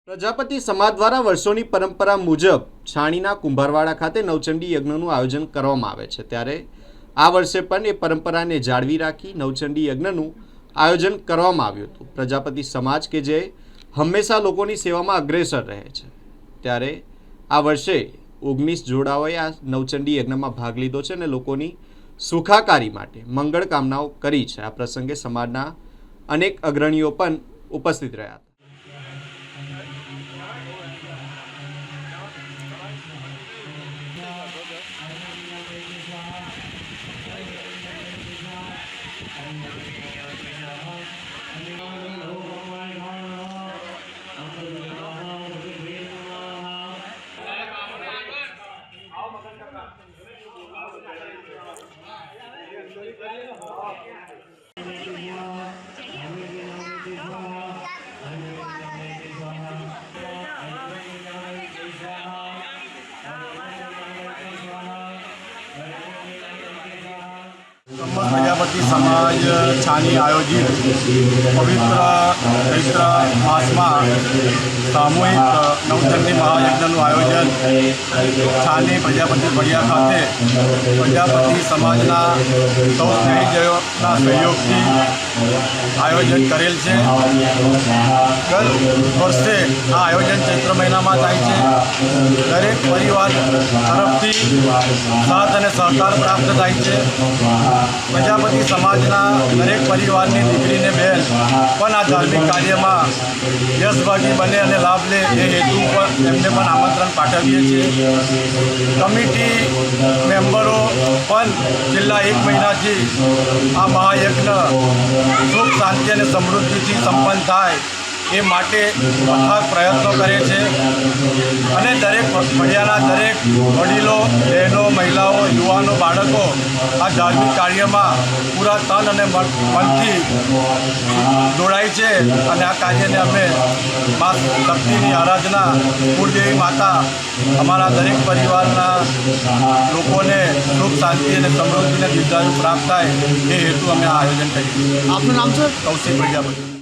પ્રજાપતિ સમાજ દ્વારા વર્ષોની પરંપરા મુજબ છાણીના કુંભારવાડા ખાતે નવચંડી યજ્ઞનું આયોજન કરવામાં આવે છે। ત્યારે આ વર્ષે પણ એ પરંપરાને જાળવી રાખી નવચંડી યજ્ઞનું આયોજન કરવામાં આવ્યું હતું। પ્રજાપતિ સમાજ કે જે હંમેશા લોકોની સેવામાં અગ્રેસર રહે છે, ત્યારે આ વર્ષે 19 જોડાઓએ આ નવચંડી યજ્ઞમાં ભાગ લીધો છે અને લોકોની સુખાકારી માટે મંગળ કામનાઓ કરી છે। આ પ્રસંગે સમાજના અનેક અગ્રણીઓ પણ ઉપસ્થિત રહ્યા હતા। प्रजापति समाज छानी आयोजित पवित्र चैत्र मास में सामूहिक नवचंडी महायज्ञ आयोजन छानी प्रजापति बढ़िया खाते प्रजापति समाजना सौ स्नेहीजनों सहयोग की आयोजन करेल छे। गत वर्षे आ आयोजन चैत्र महीना में थाय छे। दरेक परिवार तरफथी साथ और सहकार प्राप्त थाय छे। प्रजापति समाजना दरेक परिवार की दीकरी ने बहन पण आ धार्मिक कार्य में यशभागी बने और लाभ ले ए हेतु पर एमने पण आमंत्रण पाठवीए छीए। कमिटी मेम्बरो पण छेल्ला 1 महीनाथी आ महायज्ञ सुख शांति और समृद्धि थी संपन्न थाय ए माटे अथाग प्रयत्नों करे छे अने दरेक फळियाना दरेक वडीलो बहनों महिलाओं युवाओं बाळको आ धार्मिक कार्य में पूरा तन और मनथी जोड़ाई छे अने आ कार्य ने अमे मां शक्तिनी आराधना कुलदेवी माता अमारा दरेक परिवारना लोकोने सुख शांति और समृद्धि ने दीर्घायु प्राप्त थाय ए हेतु अमे आ आयोजन करीए। आपनुं नाम सर? कौशिक प्रजापति।